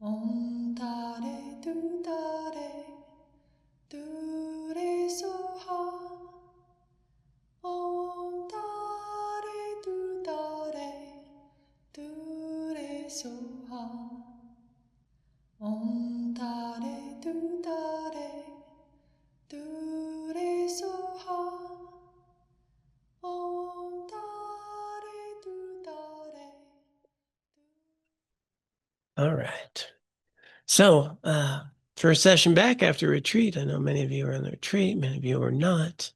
Om Tare Du Tare Du Re Soha. Om Tare Du Tare Du Re Soha. Om Tare Du Tare Du Re Soha. Om Tare Du Tare. All right. So, for a session back after retreat, I know many of you are on the retreat, many of you are not.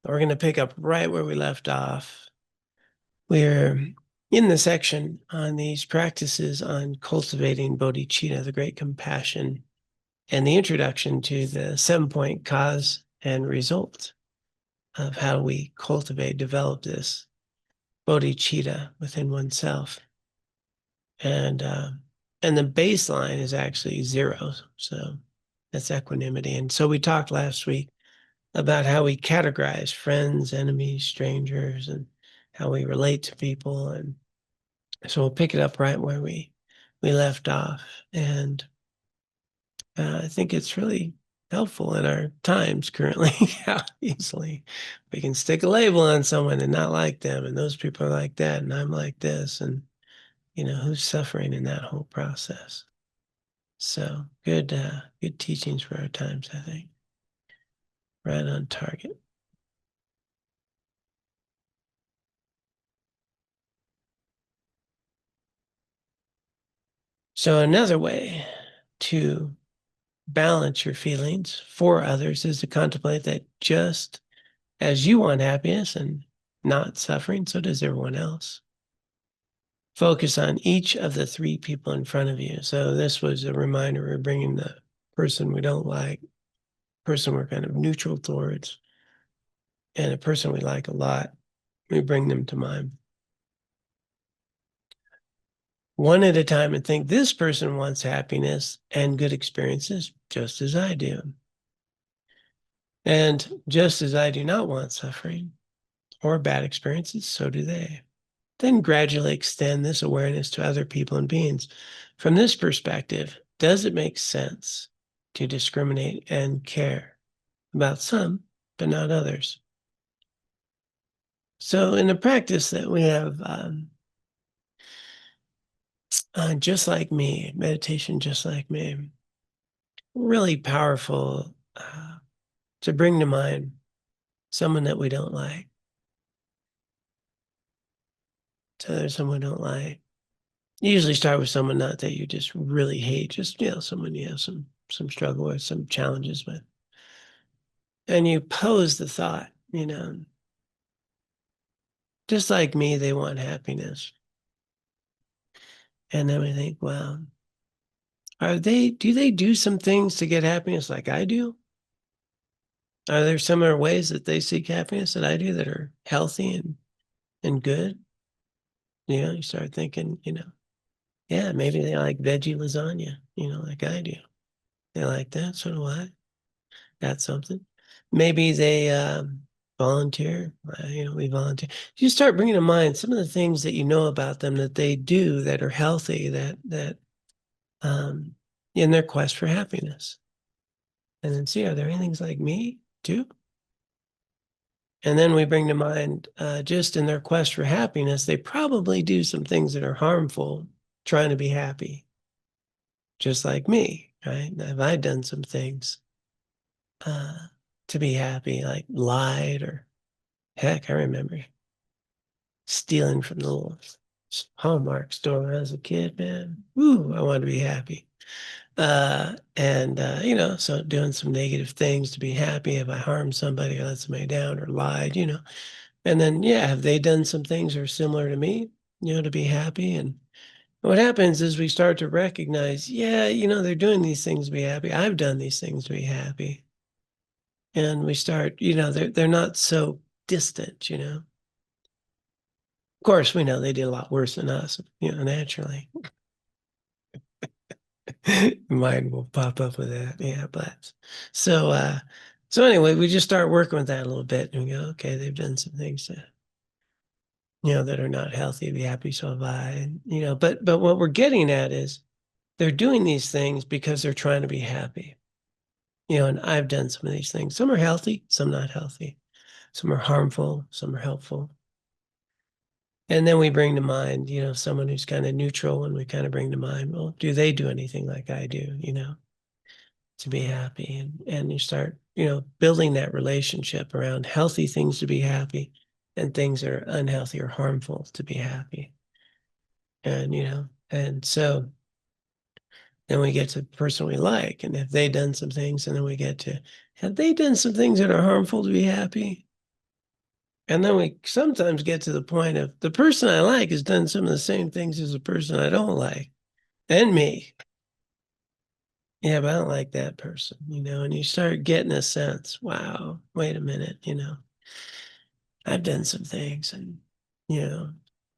We're going to pick up right where we left off. We're in the section on these practices on cultivating bodhicitta, the great compassion, and the introduction to the 7-point cause and result of how we cultivate, develop this bodhicitta within oneself. And the baseline is actually 0. So that's equanimity. And so we talked last week about how we categorize friends, enemies, strangers, and how we relate to people. And so we'll pick it up right where we left off. And I think it's really helpful in our times currently how easily we can stick a label on someone and not like them. And those people are like that, and I'm like this. And who's suffering in that whole process? So good teachings for our times, I think. Right on target. So another way to balance your feelings for others is to contemplate that just as you want happiness and not suffering, so does everyone else. Focus on each of the 3 people in front of you. So this was a reminder we're bringing the person we don't like, person we're kind of neutral towards, and a person we like a lot. We bring them to mind. One at a time, and think this person wants happiness and good experiences just as I do. And just as I do not want suffering or bad experiences, so do they. Then gradually extend this awareness to other people and beings. From this perspective, does it make sense to discriminate and care about some, but not others? So in the practice that we have, just like me, meditation just like me, really powerful to bring to mind someone that we don't like. So there's someone we don't like. You usually start with someone not that you just really hate, just someone you have some struggle with, some challenges with. And you pose the thought, just like me, they want happiness. And then we think, well, do they do some things to get happiness like I do? Are there similar ways that they seek happiness that I do that are healthy and good? You start thinking, yeah, maybe they like veggie lasagna, like I do. They like that, so do I. That's something. Maybe they volunteer. We volunteer. You start bringing to mind some of the things that you know about them that they do that are healthy, that in their quest for happiness. And then see, are there any things like me too? And then we bring to mind, just in their quest for happiness, they probably do some things that are harmful, trying to be happy, just like me, right? Have I done some things to be happy, like lied, or heck, I remember stealing from the little Hallmark store when I was a kid, man. Woo, I wanted to be happy. So doing some negative things to be happy. If I harmed somebody or let somebody down or lied, and then, have they done some things that are similar to me, to be happy? And what happens is we start to recognize, they're doing these things to be happy. I've done these things to be happy. And we start, they're not so distant, Of course, we know they did a lot worse than us, naturally. Mind will pop up with that. Yeah, but so anyway, we just start working with that a little bit and we go, okay, they've done some things that are not healthy to be happy, so have I. And, but what we're getting at is they're doing these things because they're trying to be happy. And I've done some of these things. Some are healthy, some not healthy. Some are harmful, some are helpful. And then we bring to mind, someone who's kind of neutral, and we kind of bring to mind, well, do they do anything like I do, to be happy? And you start, building that relationship around healthy things to be happy and things that are unhealthy or harmful to be happy. And so then we get to the person we like, and have they done some things, and then we get to, have they done some things that are harmful to be happy? And then we sometimes get to the point of, the person I like has done some of the same things as the person I don't like, and me. Yeah, but I don't like that person, and you start getting a sense, wow, wait a minute, I've done some things, and,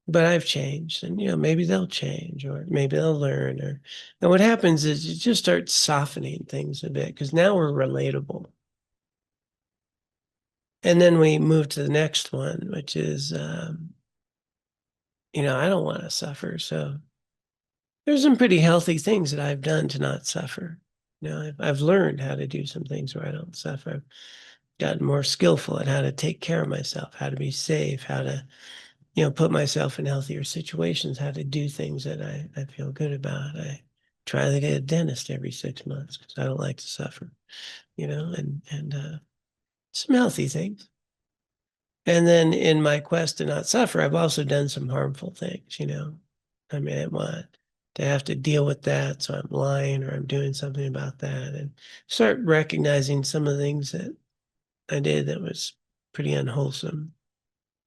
but I've changed, and, maybe they'll change, or maybe they'll learn, and what happens is you just start softening things a bit, because now we're relatable. And then we move to the next one, which is, I don't want to suffer. So there's some pretty healthy things that I've done to not suffer. I've learned how to do some things where I don't suffer. I've gotten more skillful at how to take care of myself, how to be safe, how to, put myself in healthier situations, how to do things that I feel good about. I try to get a dentist every 6 months because I don't like to suffer, and some healthy things. And then in my quest to not suffer, I've also done some harmful things, I mean, I want to have to deal with that. So I'm lying, or I'm doing something about that, and start recognizing some of the things that I did that was pretty unwholesome.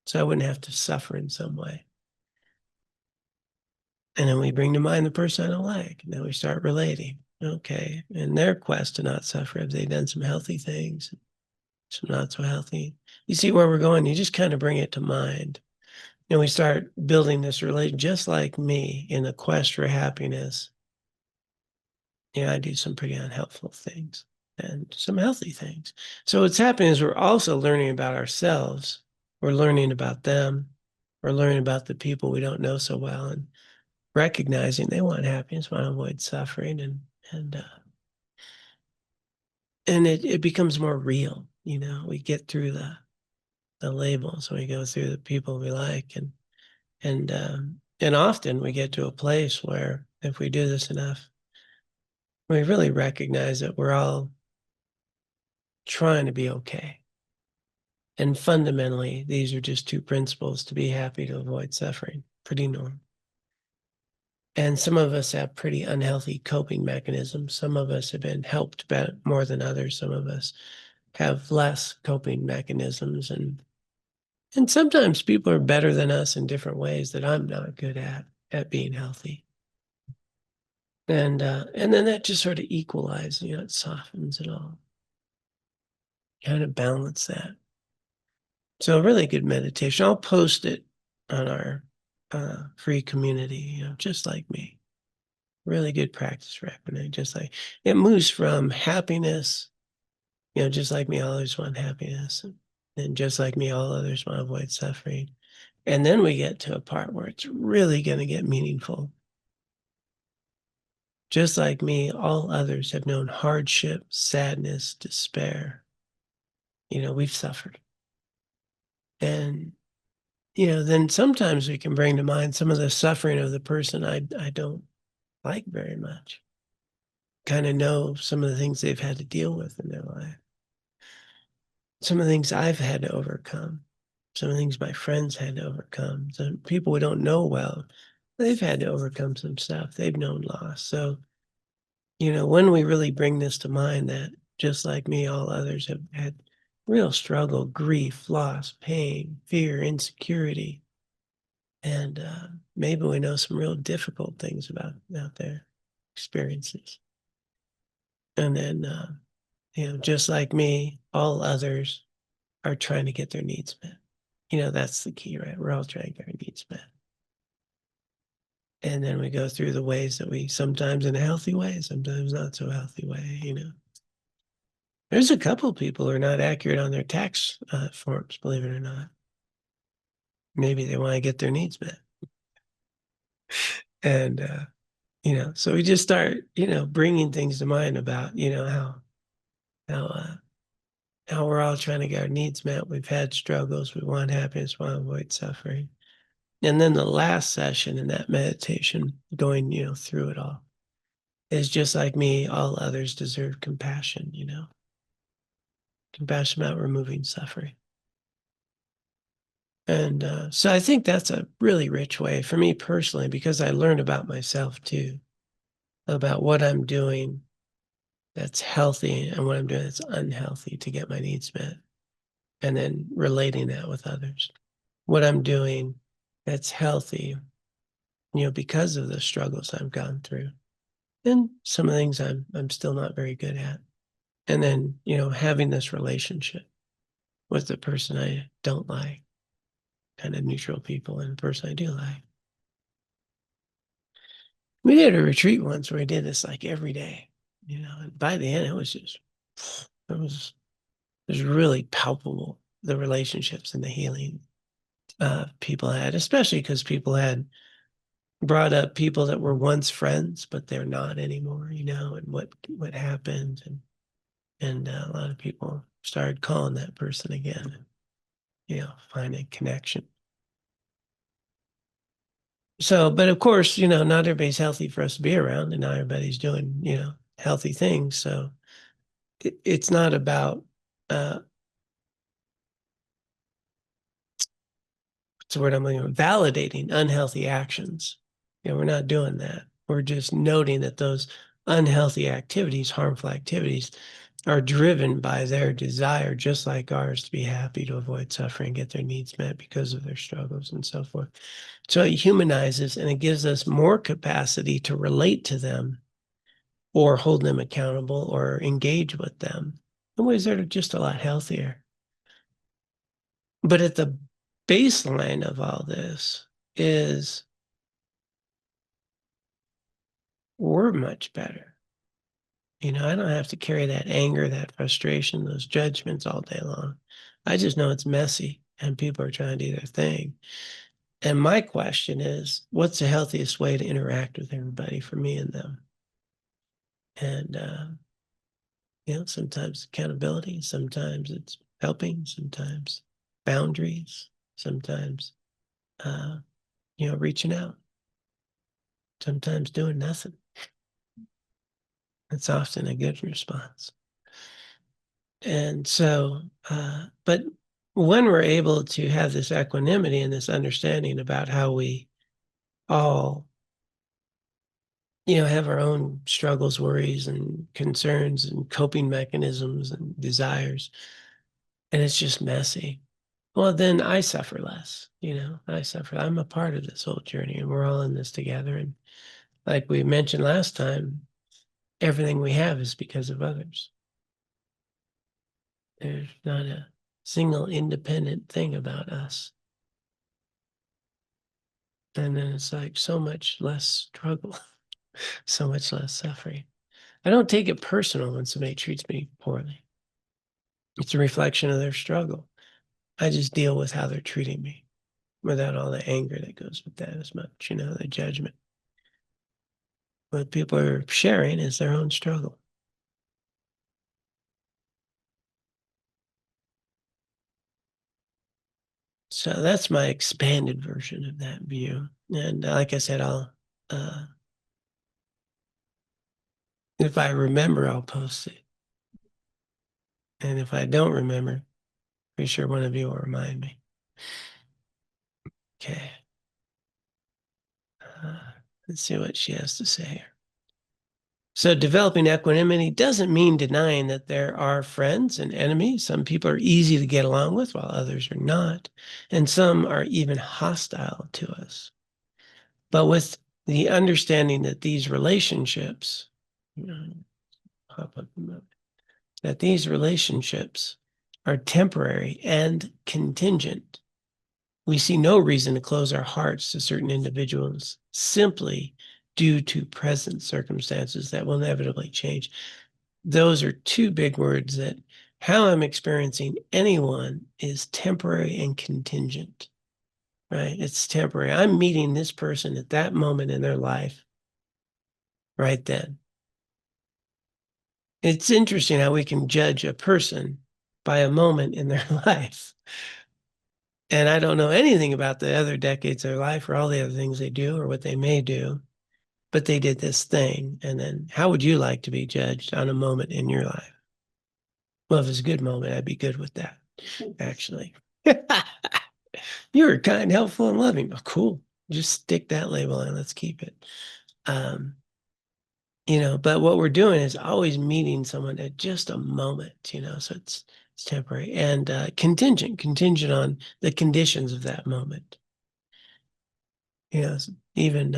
So I wouldn't have to suffer in some way. And then we bring to mind the person I don't like. And then we start relating. Okay. In their quest to not suffer, have they done some healthy things? Some not so healthy? You see where we're going? You just kind of bring it to mind. And we start building this relation, just like me, in a quest for happiness. I do some pretty unhelpful things and some healthy things. So what's happening is we're also learning about ourselves. We're learning about them. We're learning about the people we don't know so well, and recognizing they want happiness, want to avoid suffering, and it becomes more real. We get through the labels, we go through the people we like, and often we get to a place where, if we do this enough, we really recognize that we're all trying to be okay. And fundamentally, these are just two principles: to be happy, to avoid suffering. Pretty normal. And some of us have pretty unhealthy coping mechanisms. Some of us have been helped more than others. Some of us have less coping mechanisms. And sometimes people are better than us in different ways that I'm not good at being healthy. And then that just sort of equalizes, it softens it all. Kind of balance that. So a really good meditation. I'll post it on our free community, just like me. Really good practice for equanimity. Just like it moves from happiness, just like me, all others want happiness. And just like me, all others want to avoid suffering. And then we get to a part where it's really going to get meaningful. Just like me, all others have known hardship, sadness, despair. We've suffered. And, then sometimes we can bring to mind some of the suffering of the person I don't like very much. Kind of know some of the things they've had to deal with in their life. Some of the things I've had to overcome. Some of the things my friends had to overcome. Some people we don't know well, they've had to overcome some stuff. They've known loss. So, when we really bring this to mind, that just like me, all others have had real struggle, grief, loss, pain, fear, insecurity. And maybe we know some real difficult things about out their experiences. And then, just like me, all others are trying to get their needs met. That's the key, right? We're all trying to get our needs met. And then we go through the ways that we, sometimes in a healthy way, sometimes not so healthy way. There's a couple of people who are not accurate on their tax forms, believe it or not. Maybe they want to get their needs met. And So we just start, bringing things to mind about, how we're all trying to get our needs met. We've had struggles. We want happiness, we want to avoid suffering. And then the last session in that meditation, going, through it all, is just like me, all others deserve compassion, compassion about removing suffering. And so I think that's a really rich way for me personally, because I learned about myself too, about what I'm doing that's healthy and what I'm doing that's unhealthy to get my needs met. And then relating that with others. What I'm doing that's healthy, because of the struggles I've gone through. And some of the things I'm still not very good at. And then, having this relationship with the person I don't like, kind of neutral people, and the person I do like. We did a retreat once where we did this like every day, and by the end it was really palpable, the relationships and the healing people had, especially because people had brought up people that were once friends, but they're not anymore, and what happened. And a lot of people started calling that person again, and, finding connection. So, but of course, not everybody's healthy for us to be around, and not everybody's doing, healthy things. So it's not about, what's the word I'm looking for? Validating unhealthy actions. We're not doing that. We're just noting that those unhealthy activities, harmful activities, are driven by their desire, just like ours, to be happy, to avoid suffering, get their needs met because of their struggles and so forth. So it humanizes, and it gives us more capacity to relate to them or hold them accountable or engage with them in ways that are just a lot healthier. But at the baseline of all this is we're much better. I don't have to carry that anger, that frustration, those judgments all day long. I just know it's messy and people are trying to do their thing. And my question is, what's the healthiest way to interact with everybody for me and them? And, sometimes accountability, sometimes it's helping, sometimes boundaries, sometimes, reaching out, sometimes doing nothing. It's often a good response. And so, but when we're able to have this equanimity and this understanding about how we all, have our own struggles, worries, and concerns and coping mechanisms and desires, and it's just messy, well, then I suffer less. I'm a part of this whole journey, and we're all in this together. And like we mentioned last time, everything we have is because of others. There's not a single independent thing about us. And then it's like so much less struggle, so much less suffering. I don't take it personal when somebody treats me poorly. It's a reflection of their struggle. I just deal with how they're treating me without all the anger that goes with that as much, the judgment. What people are sharing is their own struggle. So that's my expanded version of that view. And like I said, if I remember, I'll post it. And if I don't remember, pretty sure one of you will remind me. Okay. Let's see what she has to say here. So developing equanimity doesn't mean denying that there are friends and enemies. Some people are easy to get along with while others are not. And some are even hostile to us. But with the understanding that these relationships, that these relationships are temporary and contingent, we see no reason to close our hearts to certain individuals simply due to present circumstances that will inevitably change. Those are two big words that how I'm experiencing anyone is temporary and contingent, right? It's temporary. I'm meeting this person at that moment in their life right then. It's interesting how we can judge a person by a moment in their life. And I don't know anything about the other decades of their life or all the other things they do or what they may do, but they did this thing. And then how would you like to be judged on a moment in your life? Well, if it's a good moment, I'd be good with that, actually. You were kind, helpful, and loving. Oh, cool. Just stick that label on. Let's keep it. But what we're doing is always meeting someone at just a moment, so it's temporary and contingent on the conditions of that moment. Even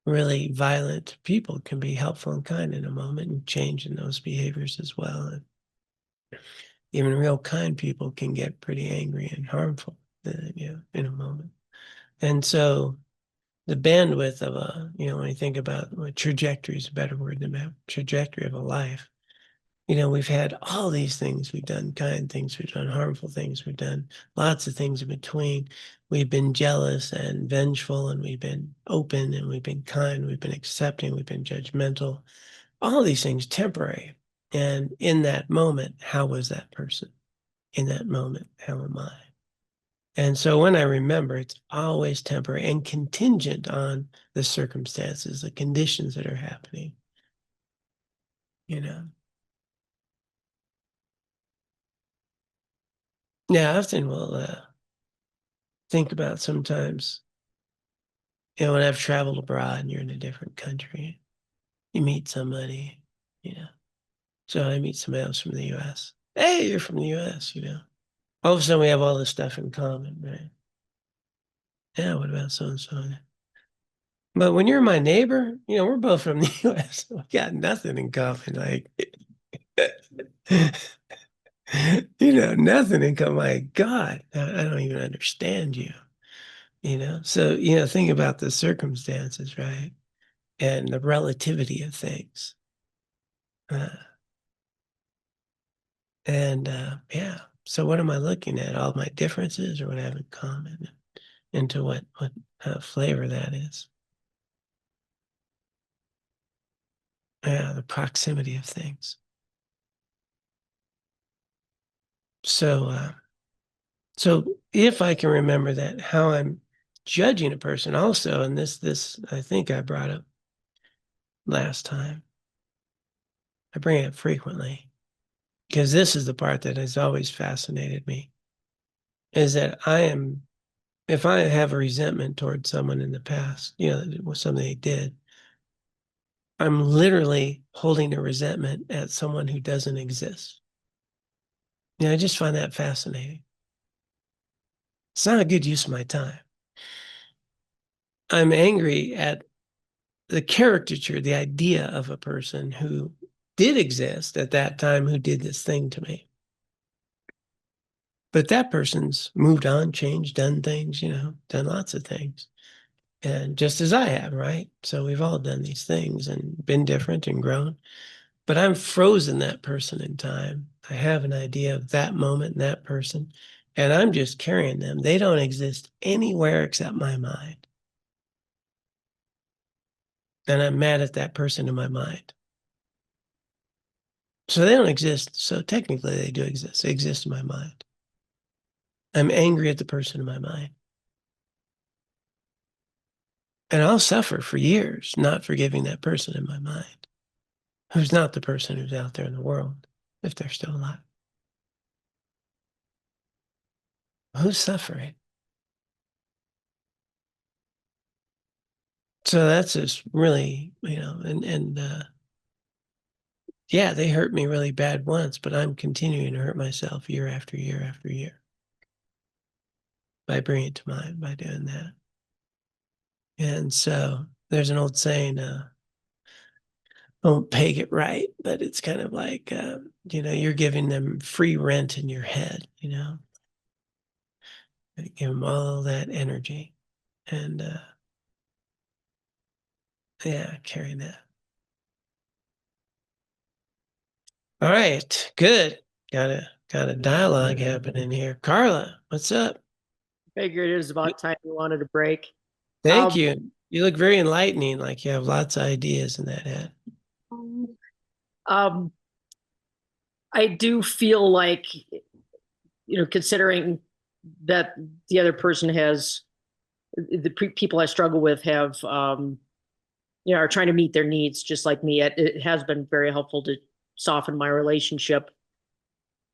really violent people can be helpful and kind in a moment and change in those behaviors as well. And even real kind people can get pretty angry and harmful, in a moment. And so the bandwidth of when you think about trajectory is a better word than that, trajectory of a life. We've had all these things. We've done kind things. We've done harmful things. We've done lots of things in between. We've been jealous and vengeful, and we've been open, and we've been kind. We've been accepting. We've been judgmental. All these things temporary. And in that moment, how was that person? In that moment, how am I? And so when I remember, it's always temporary and contingent on the circumstances, the conditions that are happening. Yeah, often we'll think about sometimes, when I've traveled abroad and you're in a different country, you meet somebody, So I meet somebody else from the US. Hey, you're from the US, All of a sudden we have all this stuff in common, right? Yeah, what about so-and-so? But when you're my neighbor, we're both from the US. We got nothing in common. Like, nothing in common. My God, I don't even understand you. So think about the circumstances, right? And the relativity of things. Yeah, so what am I looking at? All my differences or what I have in common? Into what flavor that is. Yeah, the proximity of things. So if I can remember that, how I'm judging a person also, and this I think I brought up last time. I bring it up frequently because this is the part that has always fascinated me, is that if I have a resentment towards someone in the past, it was something they did, I'm literally holding a resentment at someone who doesn't exist. I just find that fascinating. It's not a good use of my time. I'm angry at the caricature, the idea of a person who did exist at that time who did this thing to me. But that person's moved on, changed, done things, done lots of things. And just as I have, right? So we've all done these things and been different and grown. But I'm frozen that person in time. I have an idea of that moment and that person, and I'm just carrying them. They don't exist anywhere except my mind. And I'm mad at that person in my mind. So they don't exist. So technically they do exist. They exist in my mind. I'm angry at the person in my mind. And I'll suffer for years not forgiving that person in my mind, who's not the person who's out there in the world, if they're still alive. Who's suffering? So that's just really, yeah, they hurt me really bad once, but I'm continuing to hurt myself year after year after year by bringing it to mind, by doing that. And so there's an old saying, don't peg it right, but it's kind of like, you're giving them free rent in your head, give them all that energy and, yeah, carrying that. All right, good. Got a dialogue happening here. Carla, what's up? Figured it was about time you wanted a break. Thank you. You look very enlightening, like you have lots of ideas in that head. Um, I do feel like, considering that the other person has the people I struggle with have, are trying to meet their needs just like me. It has been very helpful to soften my relationship.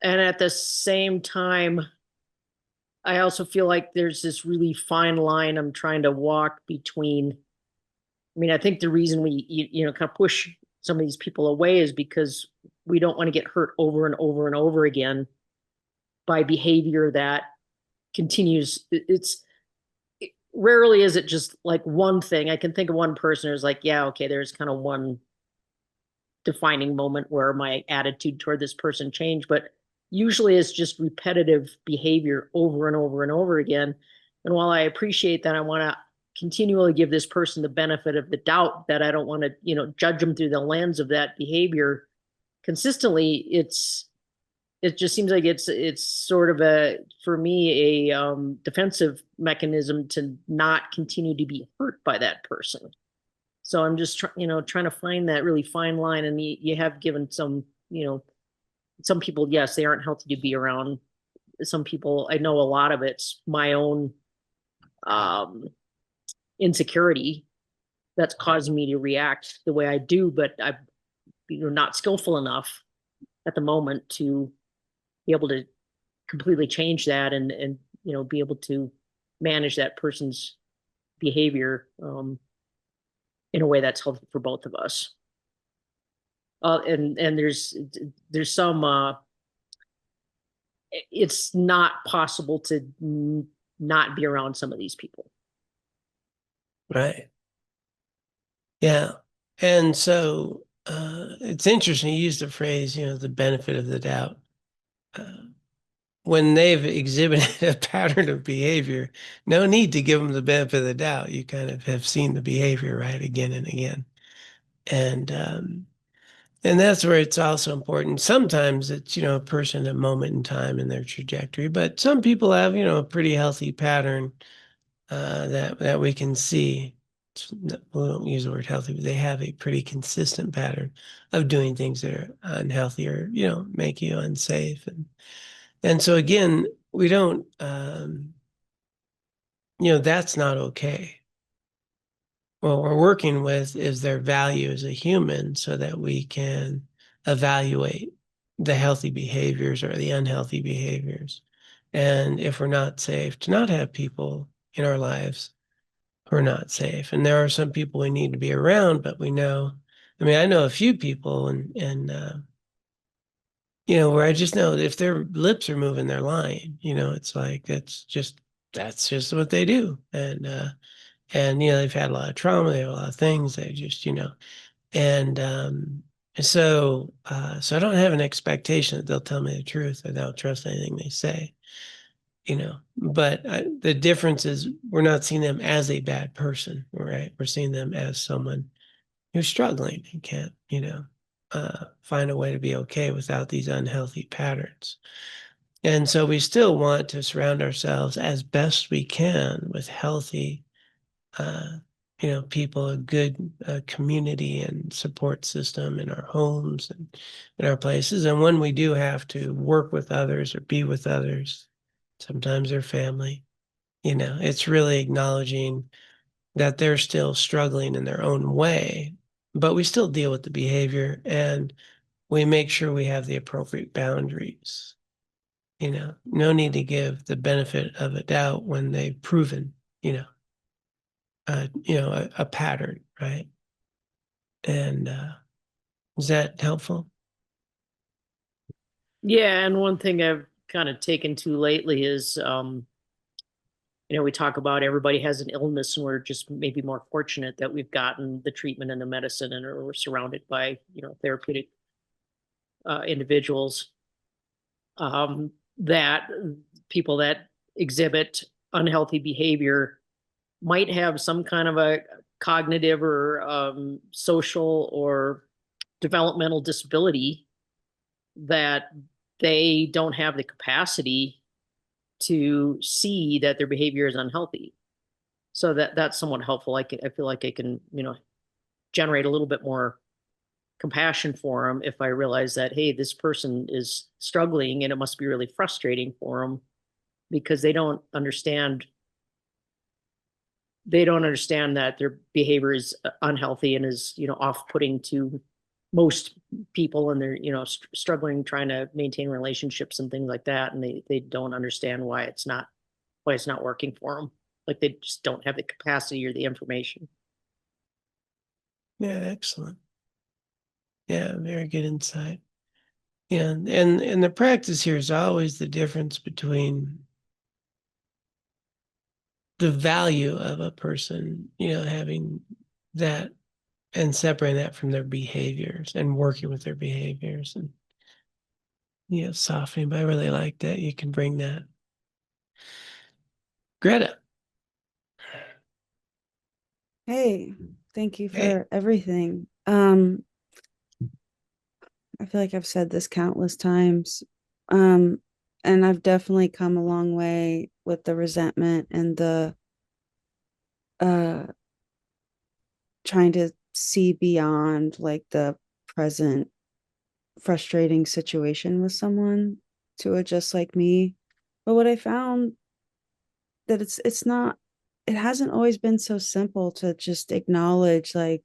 And at the same time, I also feel like there's this really fine line I'm trying to walk between. I mean, I think the reason we, kind of push some of these people away is because we don't want to get hurt over and over and over again by behavior that continues. Rarely is it just like one thing. I can think of one person who's like, yeah, okay, there's kind of one defining moment where my attitude toward this person changed, but usually it's just repetitive behavior over and over and over again. And while I appreciate that, I want to continually give this person the benefit of the doubt, that I don't want to, judge them through the lens of that behavior consistently. It just seems like it's sort of for me, a defensive mechanism to not continue to be hurt by that person. So I'm just trying to find that really fine line. And you have given some, some people, yes, they aren't healthy to be around. Some people, I know a lot of it's my own insecurity that's causing me to react the way I do, but I'm not skillful enough at the moment to be able to completely change that, and be able to manage that person's behavior in a way that's helpful for both of us. And there's some it's not possible to not be around some of these people. Right. Yeah. And so it's interesting. You used the phrase, the benefit of the doubt. When they've exhibited a pattern of behavior, no need to give them the benefit of the doubt. You kind of have seen the behavior, right, again and again. And that's where it's also important. Sometimes it's, a person, a moment in time in their trajectory, but some people have, a pretty healthy pattern that we can see. We don't use the word healthy, but they have a pretty consistent pattern of doing things that are unhealthy or, make you unsafe. And so again, we don't, that's not okay. What we're working with is their value as a human so that we can evaluate the healthy behaviors or the unhealthy behaviors. And if we're not safe, to not have people in our lives who are not safe. And there are some people we need to be around, but we know, I know a few people and where I just know if their lips are moving, they're lying. It's like, that's just what they do. And they've had a lot of trauma, they have a lot of things, they just, and so I don't have an expectation that they'll tell me the truth. I don't trust anything they say, but the difference is we're not seeing them as a bad person, right? We're seeing them as someone who's struggling and can't, find a way to be okay without these unhealthy patterns. And so we still want to surround ourselves as best we can with healthy, people, a good community and support system in our homes and in our places. And when we do have to work with others or be with others, sometimes their family, it's really acknowledging that they're still struggling in their own way, but we still deal with the behavior and we make sure we have the appropriate boundaries. No need to give the benefit of a doubt when they've proven, a pattern, right? And is that helpful? Yeah, and one thing I've kind of taken to lately is, we talk about everybody has an illness, and we're just maybe more fortunate that we've gotten the treatment and the medicine, and we're surrounded by, therapeutic individuals. That people that exhibit unhealthy behavior might have some kind of a cognitive or social or developmental disability that they don't have the capacity to see that their behavior is unhealthy. So that's somewhat helpful. I feel like I can, generate a little bit more compassion for them if I realize that, hey, this person is struggling and it must be really frustrating for them because they don't understand that their behavior is unhealthy and is, off-putting to most people, and they're, struggling trying to maintain relationships and things like that, and they don't understand why it's not working for them. Like they just don't have the capacity or the information. Yeah, excellent. Yeah, very good insight. Yeah, and the practice here is always the difference between the value of a person, having that and separating that from their behaviors and working with their behaviors and, softening. But I really like that you can bring that. Greta. Hey, thank you Hey. for everything. I feel like I've said this countless times. And I've definitely come a long way with the resentment and the uh trying to see beyond like the present frustrating situation with someone to a just like me. But what I found that it's not, it hasn't always been so simple to just acknowledge like,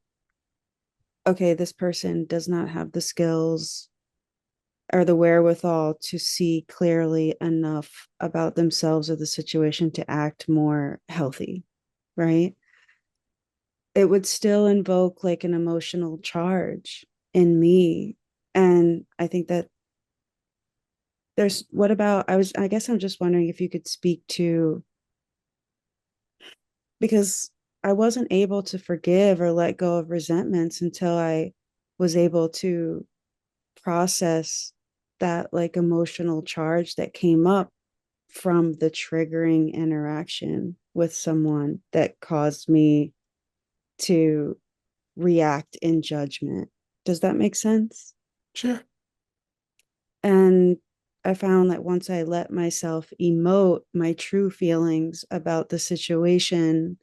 okay, this person does not have the skills or the wherewithal to see clearly enough about themselves or the situation to act more healthy, right? It would still invoke like an emotional charge in me. And I think that what about, I guess I'm just wondering if you could speak to, because I wasn't able to forgive or let go of resentments until I was able to process that like emotional charge that came up from the triggering interaction with someone that caused me to react in judgment. Does that make sense? Sure. And I found that once I let myself emote my true feelings about the situation,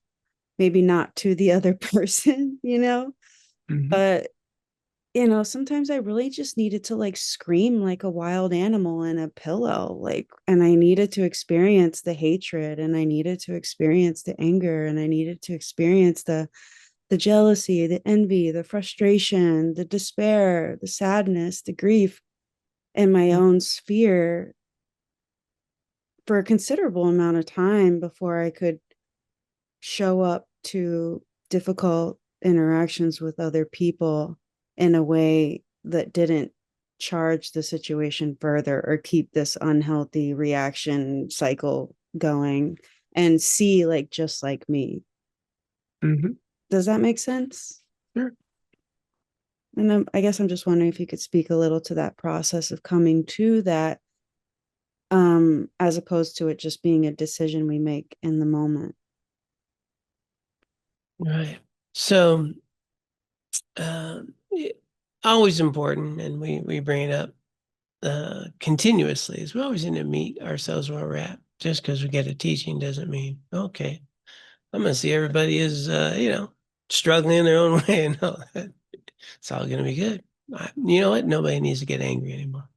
maybe not to the other person, Mm-hmm. but sometimes I really just needed to like scream like a wild animal in a pillow, like, and I needed to experience the hatred, and I needed to experience the anger, and I needed to experience the jealousy, the envy, the frustration, the despair, the sadness, the grief in my own sphere for a considerable amount of time before I could show up to difficult interactions with other people in a way that didn't charge the situation further or keep this unhealthy reaction cycle going and see like just like me. Mm-hmm. Does that make sense? Sure. And I guess I'm just wondering if you could speak a little to that process of coming to that, as opposed to it just being a decision we make in the moment. Right. So, always important, and we bring it up continuously, is we always need to meet ourselves where we're at. Just because we get a teaching doesn't mean, okay, I'm going to see everybody is, struggling in their own way. And all that. It's all going to be good. You know what? Nobody needs to get angry anymore.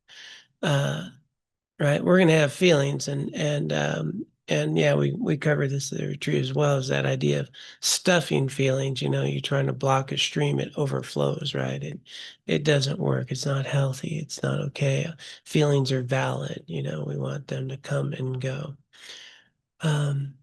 Right. We're going to have feelings, and yeah, we covered this at the retreat as well, as that idea of stuffing feelings. You're trying to block a stream, it overflows, right? It doesn't work. It's not healthy. It's not okay. Feelings are valid. We want them to come and go. And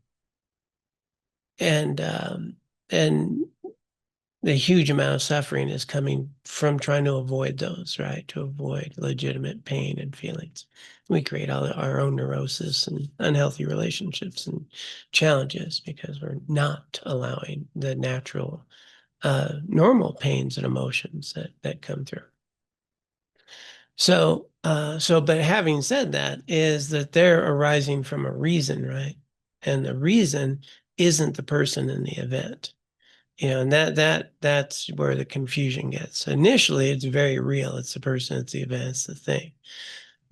the huge amount of suffering is coming from trying to avoid those, right? To avoid legitimate pain and feelings. We create all our own neurosis and unhealthy relationships and challenges because we're not allowing the natural, normal pains and emotions that come through. But having said that, is that they're arising from a reason, right? And the reason isn't the person in the event. And that's where the confusion gets. Initially, it's very real. It's the person, it's the event, it's the thing.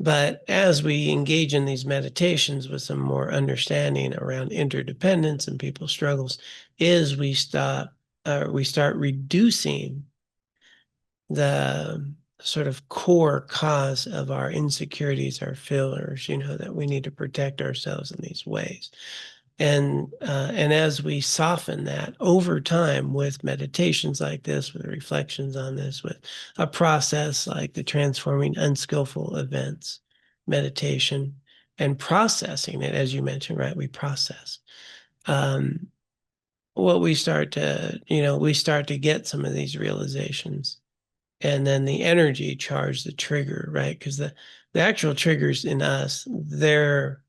But as we engage in these meditations with some more understanding around interdependence and people's struggles, is we start reducing the sort of core cause of our insecurities, our failures, that we need to protect ourselves in these ways. And as we soften that over time with meditations like this, with reflections on this, with a process like the transforming unskillful events meditation and processing it, as you mentioned, right? We process. What we start to get some of these realizations, and then the energy charge, the trigger, right? Because the actual triggers in us, they're,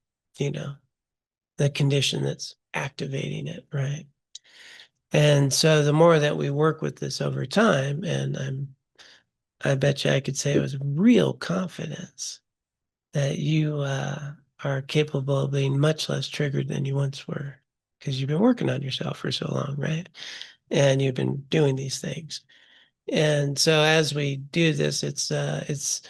the condition that's activating it, right? And so the more that we work with this over time, and I bet you I could say with real confidence that you are capable of being much less triggered than you once were, because you've been working on yourself for so long, right? And you've been doing these things. And so as we do this, it's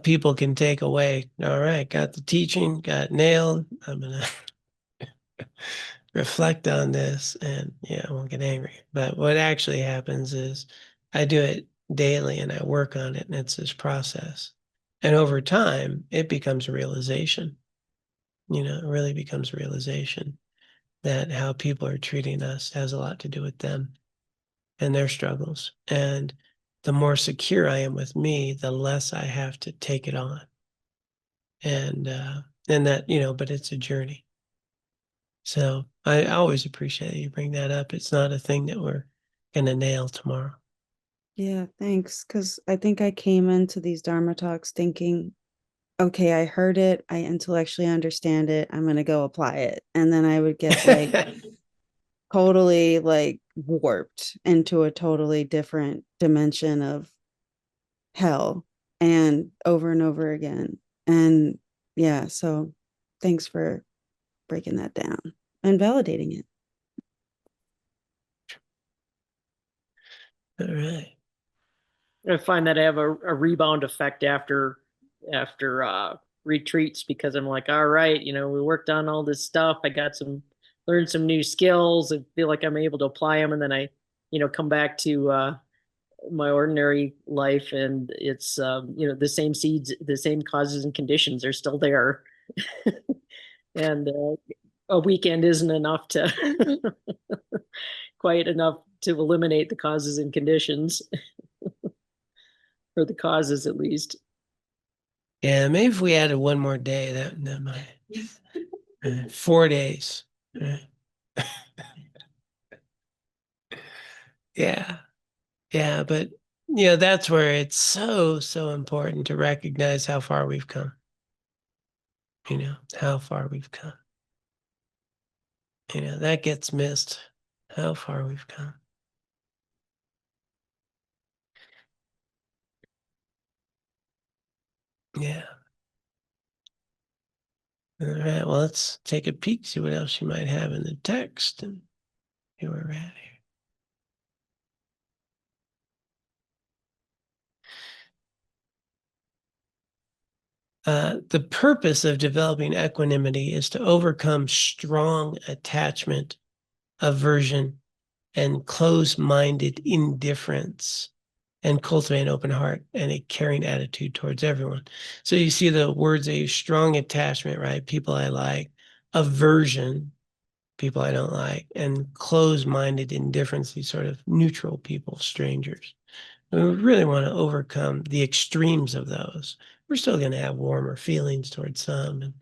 people can take away, all right, got the teaching, got nailed. I'm going to reflect on this and I won't get angry. But what actually happens is I do it daily and I work on it, and it's this process. And over time, it becomes a realization. It really becomes a realization that how people are treating us has a lot to do with them and their struggles. And the more secure I am with me, the less I have to take it on. And that, but it's a journey. So I always appreciate you bring that up. It's not a thing that we're going to nail tomorrow. Yeah, thanks. Because I think I came into these Dharma talks thinking, okay, I heard it, I intellectually understand it, I'm going to go apply it. And then I would get totally warped into a totally different dimension of hell and over again. And yeah, so thanks for breaking that down and validating it. All right. I find that I have a rebound effect after retreats, because I'm like, all right, we worked on all this stuff. I learned some new skills. I feel like I'm able to apply them, and then I, come back to my ordinary life, and it's the same seeds, the same causes and conditions are still there, and a weekend isn't enough to quite enough to eliminate the causes and conditions. Or the causes, at least. Yeah, maybe if we added one more day, that might. 4 days. Right? Yeah. Yeah, but that's where it's so important to recognize how far we've come. How far we've come. That gets missed. How far we've come. Yeah. All right. Well, let's take a peek, see what else you might have in the text, and see where we're at here. The purpose of developing equanimity is to overcome strong attachment, aversion, and closed-minded indifference, and cultivate an open heart and a caring attitude towards everyone. So you see the words they use: strong attachment, right? People I like; aversion, people I don't like; and closed-minded indifference, these sort of neutral people, strangers. We really want to overcome the extremes of those. We're still going to have warmer feelings towards some and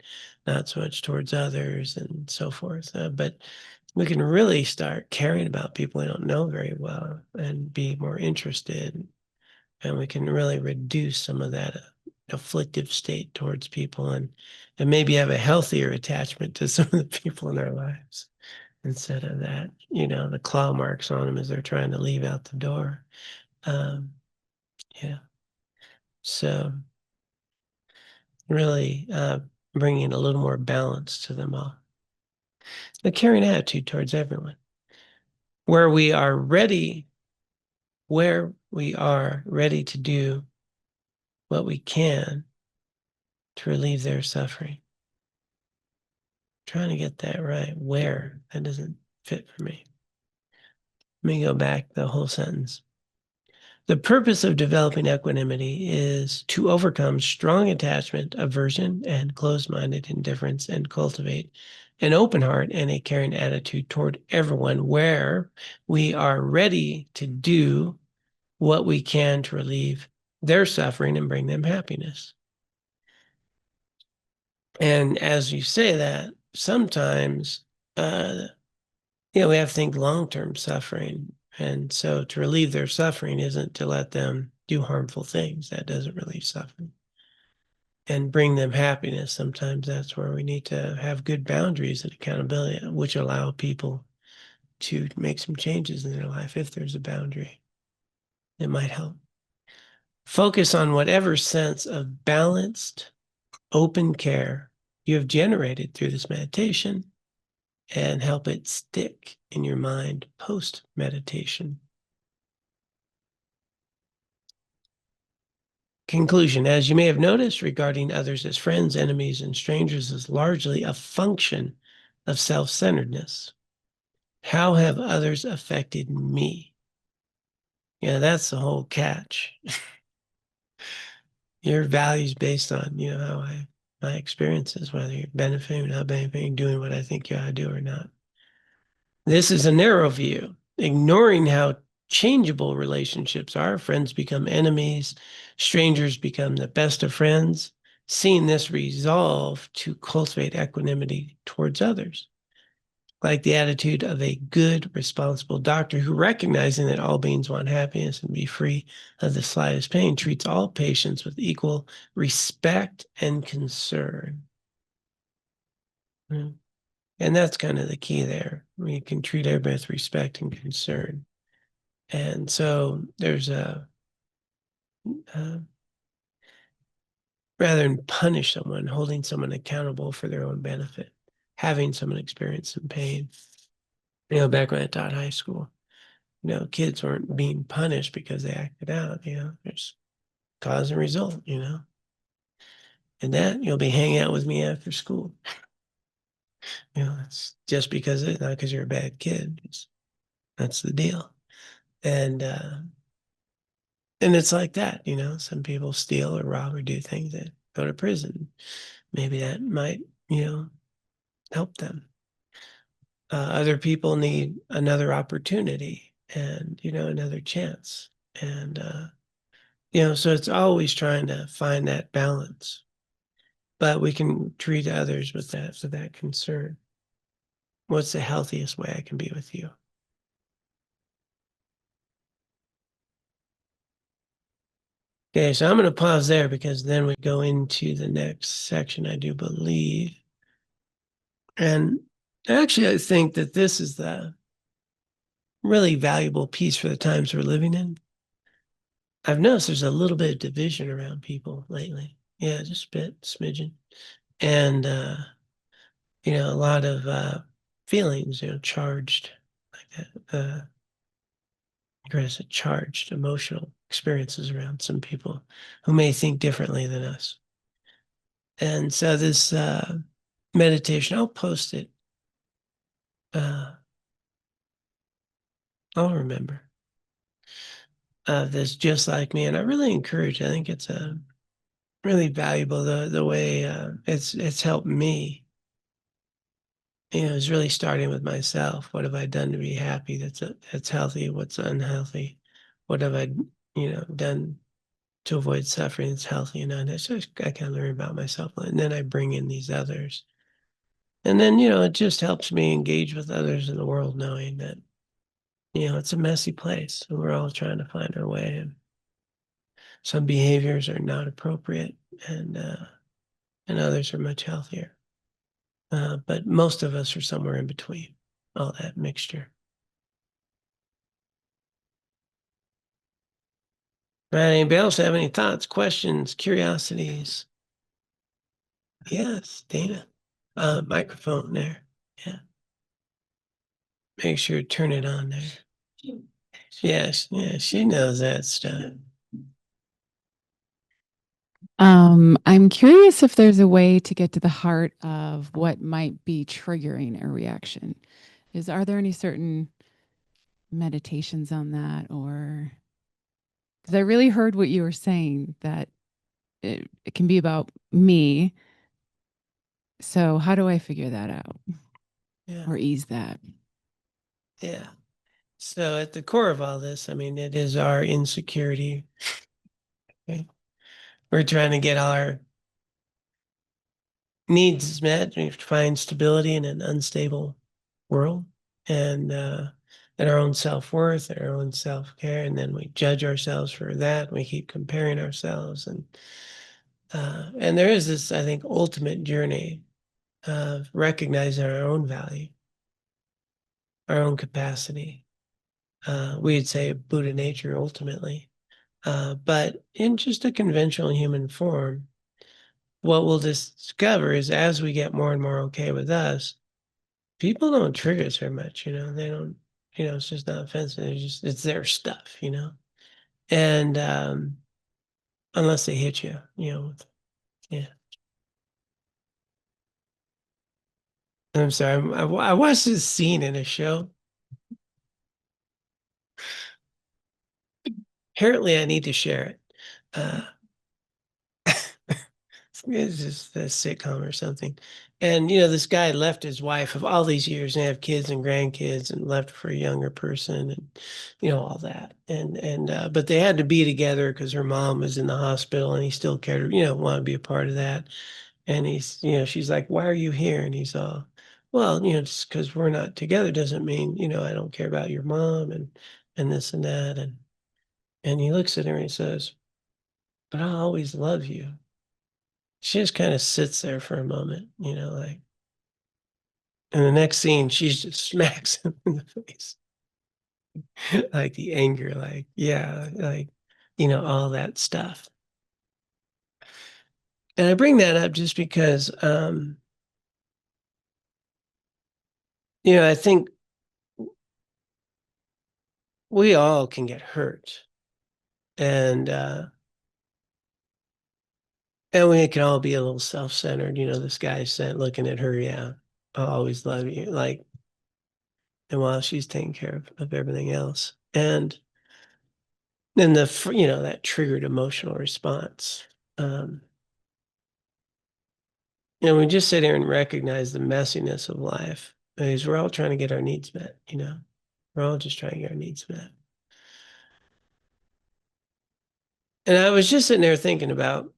not so much towards others and so forth. But we can really start caring about people we don't know very well and be more interested. And we can really reduce some of that afflictive state towards people, and maybe have a healthier attachment to some of the people in our lives, instead of that, the claw marks on them as they're trying to leave out the door. Yeah. So really bringing a little more balance to them all. A caring attitude towards everyone. Where we are ready to do what we can to relieve their suffering. Trying to get that right. Where? That doesn't fit for me. Let me go back the whole sentence. The purpose of developing equanimity is to overcome strong attachment, aversion, and closed-minded indifference, and cultivate an open heart and a caring attitude toward everyone, where we are ready to do what we can to relieve their suffering and bring them happiness. And as you say that, sometimes, we have to think long-term suffering. And so to relieve their suffering isn't to let them do harmful things. That doesn't relieve suffering. And bring them happiness. Sometimes that's where we need to have good boundaries and accountability, which allow people to make some changes in their life if there's a boundary. It might help. Focus on whatever sense of balanced, open care you have generated through this meditation and help it stick in your mind post-meditation. Conclusion. As you may have noticed, regarding others as friends, enemies, and strangers is largely a function of self-centeredness. How have others affected me? Yeah, that's the whole catch. Your values based on, how my experiences, whether you're benefiting, not benefiting, doing what I think you ought to do or not. This is a narrow view, ignoring how changeable relationships are. Friends become enemies, strangers become the best of friends. Seeing this resolve to cultivate equanimity towards others, like the attitude of a good, responsible doctor who, recognizing that all beings want happiness and be free of the slightest pain, treats all patients with equal respect and concern. And that's kind of the key there. We can treat everybody with respect and concern. And so there's rather than punish someone, holding someone accountable for their own benefit, having someone experience some pain. Back when I taught high school, kids weren't being punished because they acted out, there's cause and result, and that you'll be hanging out with me after school. It's just because it's not because you're a bad kid. That's the deal. And it's like that, some people steal or rob or do things that go to prison. Maybe that might, help them. Other people need another opportunity and, another chance. And, so it's always trying to find that balance. But we can treat others with that concern. What's the healthiest way I can be with you? Okay, so I'm going to pause there because then we go into the next section, I do believe. And actually, I think that this is the really valuable piece for the times we're living in. I've noticed there's a little bit of division around people lately. Yeah, just a bit, smidgen. And, a lot of feelings, charged like that. Chris, charged emotional experiences around some people who may think differently than us. And so this meditation, I'll post it. I'll remember this just like me. And I really encourage, I think it's really valuable the way it's helped me. It's really starting with myself. What have I done to be happy? That's healthy. What's unhealthy? What have I, done to avoid suffering that's healthy and unhealthy? So I can learn about myself, and then I bring in these others. And then, it just helps me engage with others in the world, knowing that, it's a messy place. And we're all trying to find our way. And some behaviors are not appropriate, and others are much healthier. But most of us are somewhere in between all that mixture. Right, anybody else have any thoughts, questions, curiosities? Yes, Dana. Microphone there. Yeah. Make sure to turn it on there. Yes, yeah, she knows that stuff. I'm curious if there's a way to get to the heart of what might be triggering a reaction. Are there any certain meditations on that, or because I really heard what you were saying that it can be about me. So how do I figure that out or ease that? Yeah. So at the core of all this, I mean, it is our insecurity. Okay? We're trying to get our needs met. We have to find stability in an unstable world, and our own self-worth, and our own self-care, and then we judge ourselves for that. We keep comparing ourselves, and there is this, I think, ultimate journey of recognizing our own value, our own capacity. We'd say Buddha nature ultimately, but in just a conventional human form. What we'll discover is as we get more and more okay with us, people don't trigger us very much, they don't, it's just not offensive. It's their stuff, and unless they hit you, yeah. I'm sorry. I watched this scene in a show. Apparently I need to share it. It's just a sitcom or something. And, this guy left his wife of all these years and have kids and grandkids and left for a younger person and, all that. But they had to be together because her mom was in the hospital and he still cared, want to be a part of that. And he's, she's like, why are you here? And he's all, well, just because we're not together doesn't mean, I don't care about your mom and this and that. And he looks at her and he says, but I'll always love you. She just kind of sits there for a moment, like, and the next scene, she just smacks him in the face. Like the anger, like, yeah, like, all that stuff. And I bring that up just because, I think we all can get hurt. And we can all be a little self-centered. This guy's looking at her, yeah, I'll always love you. Like, and while she's taking care of everything else. And then that triggered emotional response. We just sit here and recognize the messiness of life. Because we're all trying to get our needs met, We're all just trying to get our needs met. And I was just sitting there thinking about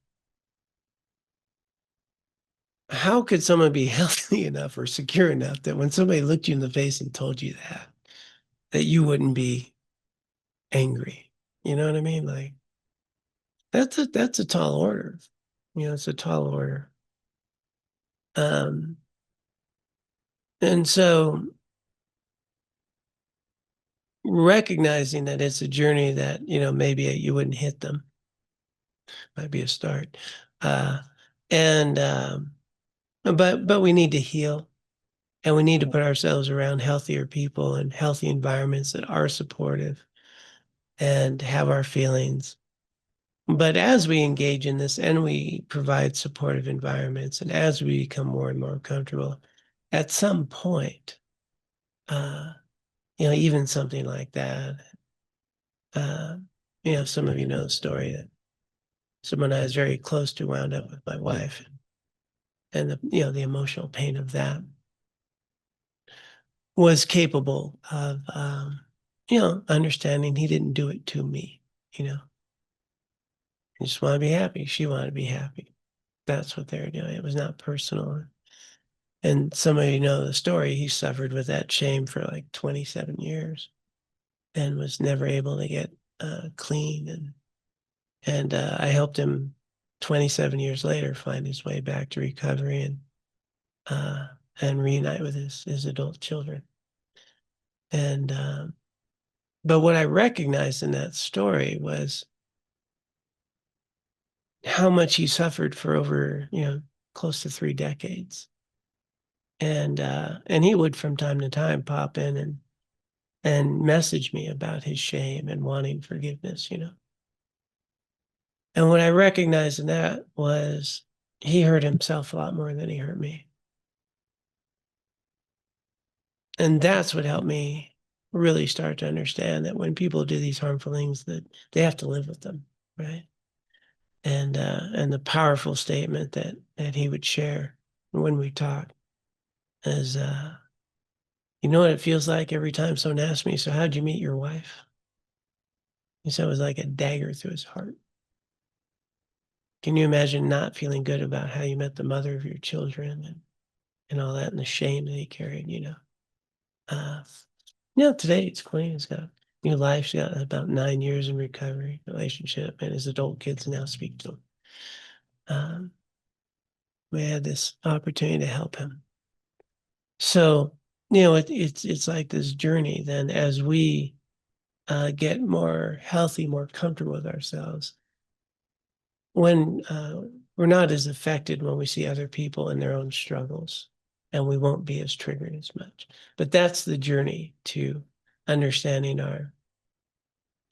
how could someone be healthy enough or secure enough that when somebody looked you in the face and told you that you wouldn't be angry. You know what I mean? Like that's a tall order. It's a tall order. And so recognizing that it's a journey that, maybe you wouldn't hit them might be a start. And but we need to heal, and we need to put ourselves around healthier people and healthy environments that are supportive and have our feelings. But as we engage in this and we provide supportive environments, and as we become more and more comfortable, at some point, even something like that, some of you know the story that someone I was very close to wound up with my wife, and the emotional pain of that was capable of, understanding he didn't do it to me, I just want to be happy. She wanted to be happy. That's what they were doing. It was not personal. And some of you know the story. He suffered with that shame for like 27 years and was never able to get clean. And I helped him 27 years later find his way back to recovery and reunite with his adult children. And but what I recognized in that story was how much he suffered for over, close to 3 decades. And he would from time to time pop in and message me about his shame and wanting forgiveness, And what I recognized in that was he hurt himself a lot more than he hurt me. And that's what helped me really start to understand that when people do these harmful things, that they have to live with them, right? And the powerful statement that he would share when we talk is, you know what it feels like every time someone asks me, so how'd you meet your wife? He said it was like a dagger through his heart. Can you imagine not feeling good about how you met the mother of your children and all that and the shame that he carried, you know? Today it's clean. He's got a new life. She's got about 9 years in recovery relationship, and his adult kids now speak to him. We had this opportunity to help him. So, it's like this journey then as we get more healthy, more comfortable with ourselves. When we're not as affected when we see other people in their own struggles, and we won't be as triggered as much. But that's the journey to understanding our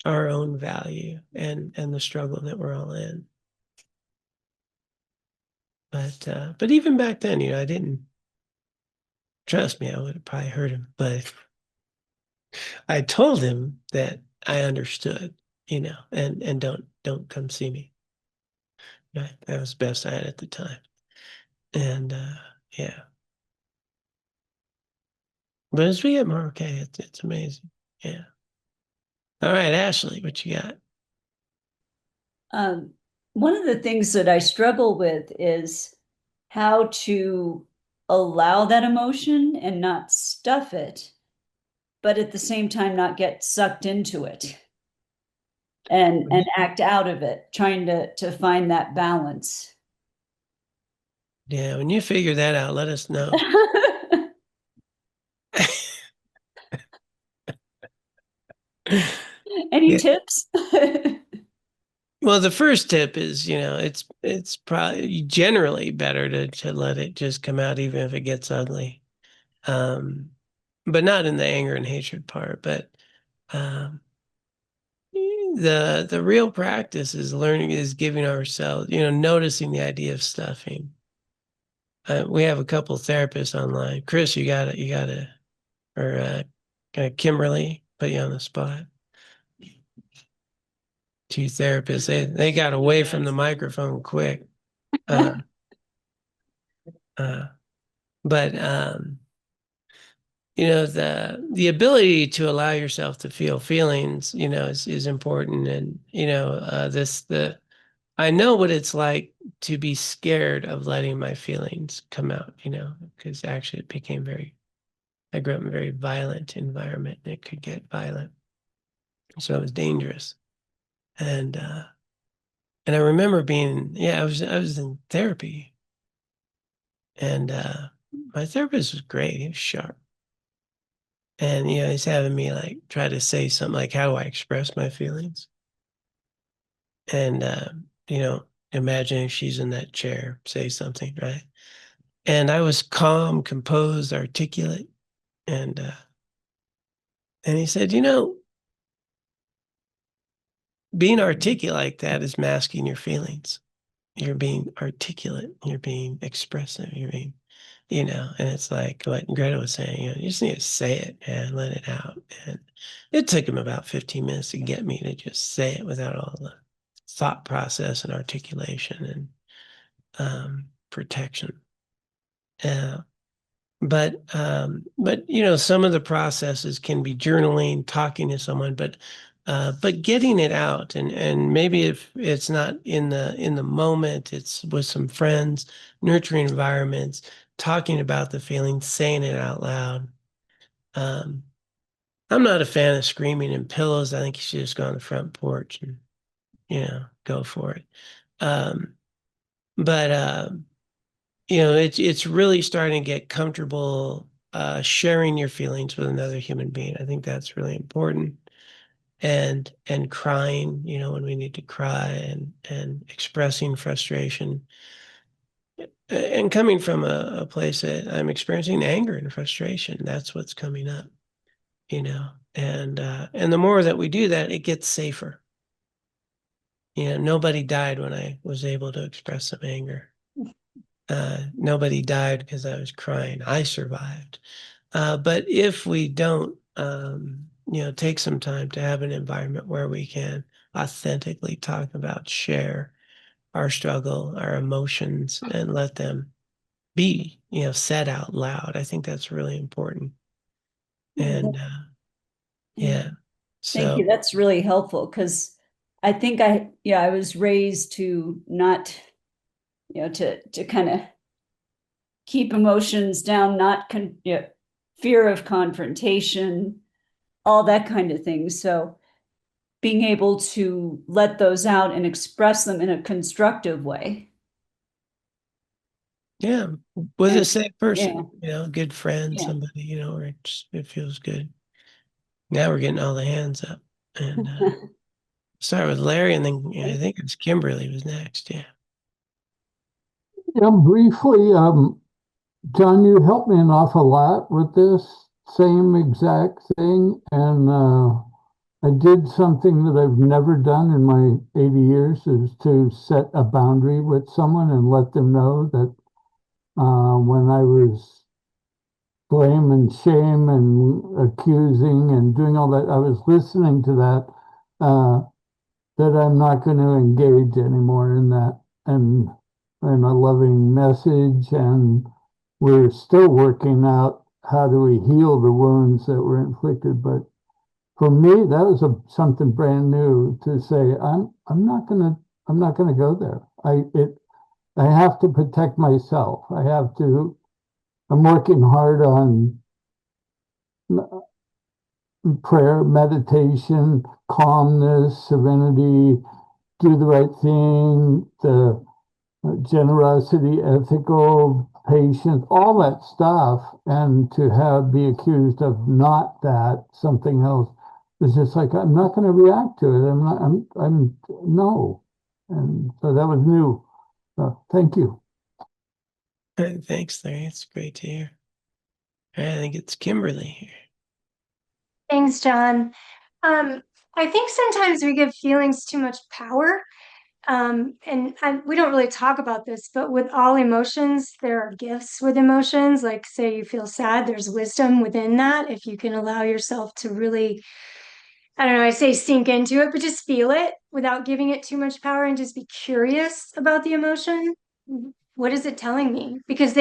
own value and the struggle that we're all in. But even back then, I didn't trust me. I would have probably hurt him, but I told him that I understood, and don't come see me. Right? That was the best I had at the time. And yeah. But as we get more okay, it's amazing. Yeah. All right, Ashley, what you got? One of the things that I struggle with is how to allow that emotion and not stuff it, but at the same time not get sucked into it and act out of it, trying to find that balance. Yeah, when you figure that out, let us know. Any Yeah. tips? Well, the first tip is, it's probably generally better to let it just come out, even if it gets ugly. But not in the anger and hatred part. But the real practice is giving ourselves, noticing the idea of stuffing. We have a couple therapists online. Chris, you got to, or Kimberly, put you on the spot. Two therapists, they got away from the microphone quick. But the ability to allow yourself to feel feelings, is important. And I know what it's like to be scared of letting my feelings come out, because actually it became I grew up in a very violent environment, and it could get violent. So it was dangerous. And I remember I was in therapy, and my therapist was great. He was sharp. And, he's having me try to say something like, how do I express my feelings? And, imagining she's in that chair, say something, right? And I was calm, composed, articulate. And he said, being articulate like that is masking your feelings. You're being articulate. You're being expressive. You're being, and it's like what Greta was saying, you just need to say it and let it out. And it took him about 15 minutes to get me to just say it without all the thought process and articulation and protection. But some of the processes can be journaling, talking to someone, but getting it out, and maybe if it's not in the moment, it's with some friends, nurturing environments, talking about the feeling, saying it out loud. I'm not a fan of screaming in pillows. I think you should just go on the front porch and go for it. But it's really starting to get comfortable sharing your feelings with another human being. I think that's really important. And crying, when we need to cry, and expressing frustration. And coming from a place that I'm experiencing anger and frustration, that's what's coming up, and the more that we do that, it gets safer. nobody died when I was able to express some anger. Nobody died because I was crying. I survived. But if we don't, take some time to have an environment where we can authentically talk about, share our struggle, our emotions, and let them be, said out loud. I think that's really important. And yeah, Thank you. so That's really helpful because I think I was raised to not, to kind of keep emotions down, not fear of confrontation, all that kind of thing. So being able to let those out and express them in a constructive way. yeah, with And- a safe person, good friend, Yeah. somebody, where it feels good. Now we're getting all the hands up, and start with Larry, and then I think it's Kimberly was next. Yeah. Yeah, briefly, John, you helped me an awful lot with this same exact thing, and I did something that I've never done in my 80 years, is to set a boundary with someone and let them know that when I was blame and shame and accusing and doing all that, I was listening to that, that I'm not going to engage anymore in that, and in a loving message. And we're still working out how do we heal the wounds that were inflicted. But for me, that was something brand new to say. I'm not gonna go there. I have to protect myself. I'm working hard on prayer, meditation, calmness, serenity, do the right thing, the generosity, ethical, patience, all that stuff. And to be accused of not that, something else, is just like, I'm not going to react to it. I'm no. And so that was new. Thank you. Thanks, Larry. It's great to hear. I think it's Kimberly here. Thanks, John. I think sometimes we give feelings too much power. We don't really talk about this, but with all emotions, there are gifts with emotions. Like, say you feel sad, there's wisdom within that. If you can allow yourself to really, I don't know, I say sink into it, but just feel it without giving it too much power and just be curious about the emotion. What is it telling me? Because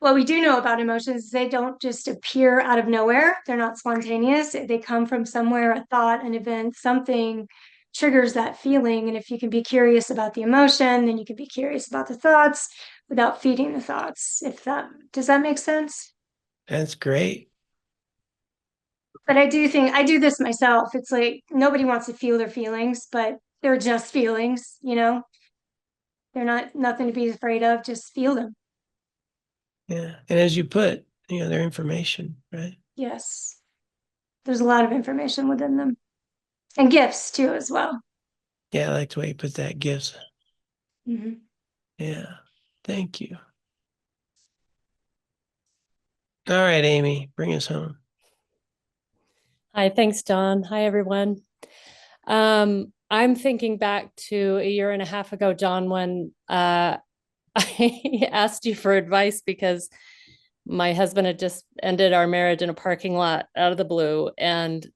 what we do know about emotions is they don't just appear out of nowhere. They're not spontaneous. They come from somewhere, a thought, an event, something triggers that feeling. And if you can be curious about the emotion, then you can be curious about the thoughts without feeding the thoughts. Does that make sense? That's great. But I do think I do this myself. It's like nobody wants to feel their feelings, but they're just feelings, They're not nothing to be afraid of. Just feel them. Yeah. And as you put, their information, right? Yes. There's a lot of information within them. And gifts too, as well. Yeah, I like the way you put that, gifts. Mm-hmm. Yeah. Thank you. All right, Amy, bring us home. Hi, thanks, John. Hi, everyone. I'm thinking back to a year and a half ago, John, when I asked you for advice because my husband had just ended our marriage in a parking lot out of the blue, and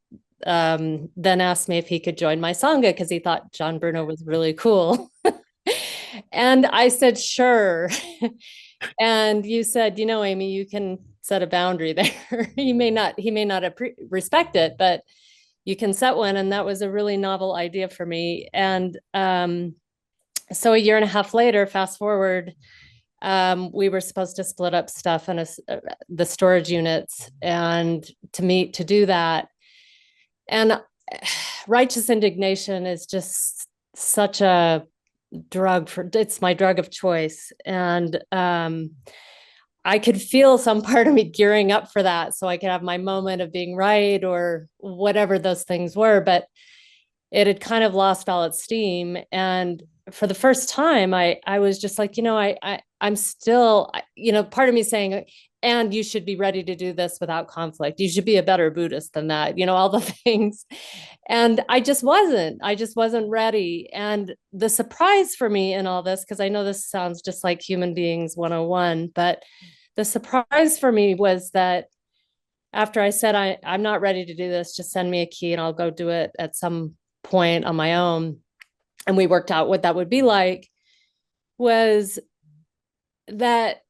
then asked me if he could join my Sangha because he thought John Bruna was really cool. And I said, sure. And you said, Amy, you can set a boundary there. he may not respect it, but you can set one. And that was a really novel idea for me. And so a year and a half later, fast forward, we were supposed to split up stuff in the storage units and to meet to do that. And righteous indignation is just such a drug it's my drug of choice. And I could feel some part of me gearing up for that so I could have my moment of being right or whatever those things were, but it had kind of lost all its steam. And for the first time, I was just like, I'm still, part of me saying, and you should be ready to do this without conflict. You should be a better Buddhist than that, all the things. And I just wasn't ready. And the surprise for me in all this, because I know this sounds just like human beings 101, but the surprise for me was that after I said, I'm not ready to do this, just send me a key and I'll go do it at some point on my own. And we worked out what that would be like, was that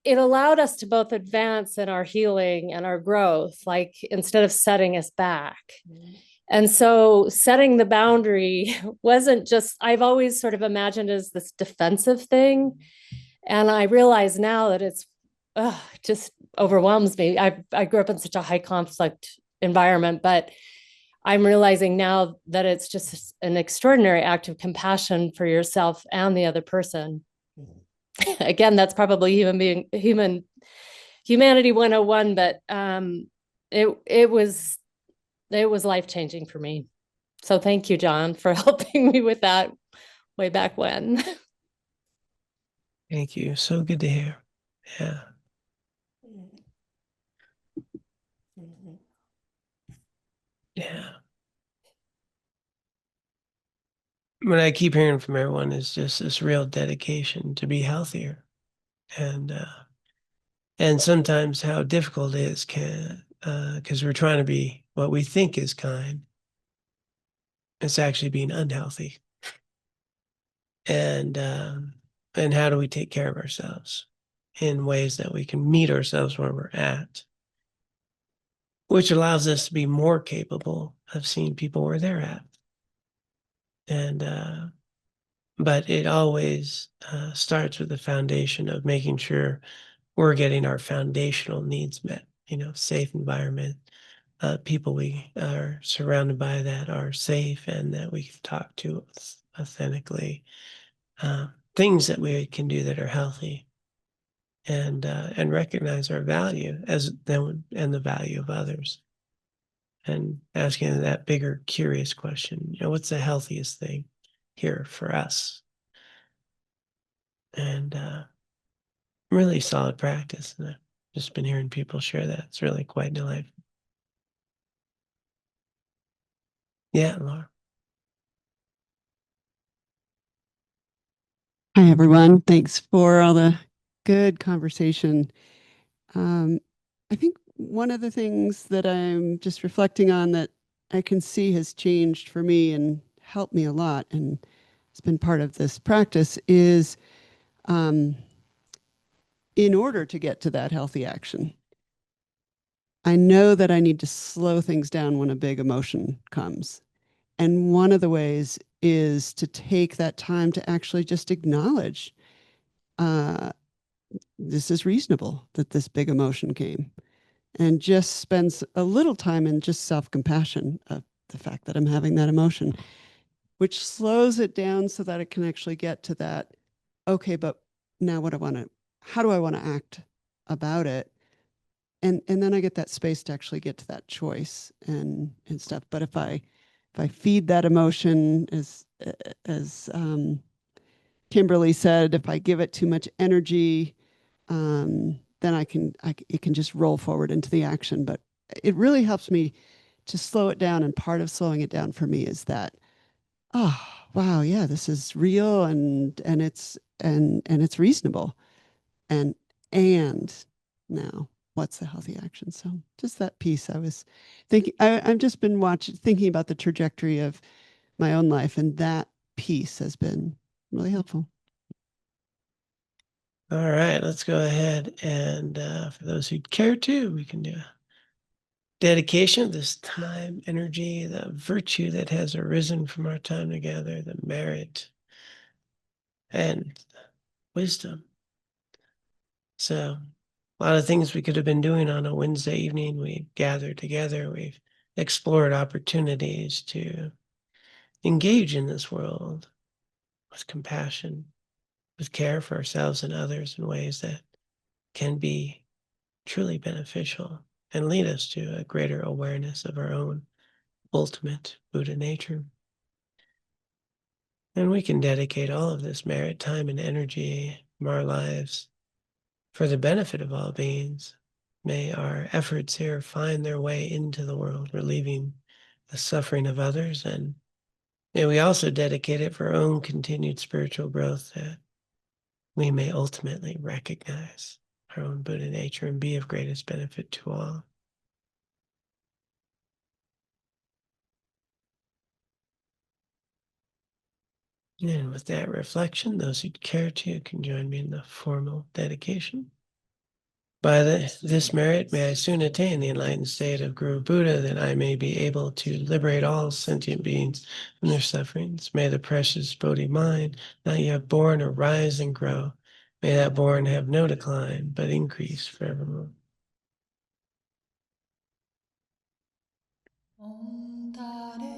it allowed us to both advance in our healing and our growth, like instead of setting us back. And so setting the boundary wasn't just, I've always sort of imagined as this defensive thing. And I realize now that it's just overwhelms me. I grew up in such a high conflict environment, but I'm realizing now that it's just an extraordinary act of compassion for yourself and the other person. Again, that's probably humanity 101, but it was life-changing for me. So thank you, John, for helping me with that way back when. Thank you. So good to hear. Yeah. Yeah. What I keep hearing from everyone is just this real dedication to be healthier. And sometimes how difficult it is because we're trying to be what we think is kind. It's actually being unhealthy. And how do we take care of ourselves in ways that we can meet ourselves where we're at, which allows us to be more capable of seeing people where they're at. And but it always starts with the foundation of making sure we're getting our foundational needs met. Safe environment, people we are surrounded by that are safe and that we can talk to authentically, things that we can do that are healthy, and recognize our value as them and the value of others, and asking that bigger, curious question, what's the healthiest thing here for us? And really solid practice. And I've just been hearing people share that. It's really quite delightful. Yeah, Laura. Hi, everyone. Thanks for all the good conversation. I think one of the things that I'm just reflecting on that I can see has changed for me and helped me a lot, and it's been part of this practice, is in order to get to that healthy action, I know that I need to slow things down when a big emotion comes. And one of the ways is to take that time to actually just acknowledge this is reasonable that this big emotion came, and just spends a little time in just self-compassion of the fact that I'm having that emotion, which slows it down so that it can actually get to that, okay, but now how do I want to act about it? And then I get that space to actually get to that choice and stuff. But if I feed that emotion, as Kimberly said, if I give it too much energy, then it can just roll forward into the action. But it really helps me to slow it down. And part of slowing it down for me is that, oh, wow, yeah, this is real and it's reasonable. And now what's the healthy action? So just that piece I was thinking, I've just been thinking about the trajectory of my own life, and that piece has been really helpful. All right, let's go ahead and for those who care to, we can do a dedication of this time, energy, the virtue that has arisen from our time together, the merit and wisdom. So a lot of things we could have been doing on a Wednesday evening. We gathered together, we've explored opportunities to engage in this world with compassion, with care for ourselves and others in ways that can be truly beneficial and lead us to a greater awareness of our own ultimate Buddha nature. And we can dedicate all of this merit, time, and energy from our lives for the benefit of all beings. May our efforts here find their way into the world, relieving the suffering of others, and may we also dedicate it for our own continued spiritual growth, that we may ultimately recognize our own Buddha nature and be of greatest benefit to all. And with that reflection, those who care to can join me in the formal dedication. By this merit, may I soon attain the enlightened state of Guru Buddha, that I may be able to liberate all sentient beings from their sufferings. May the precious Bodhi mind not yet born arise and grow. May that born have no decline, but increase forevermore. Om Tare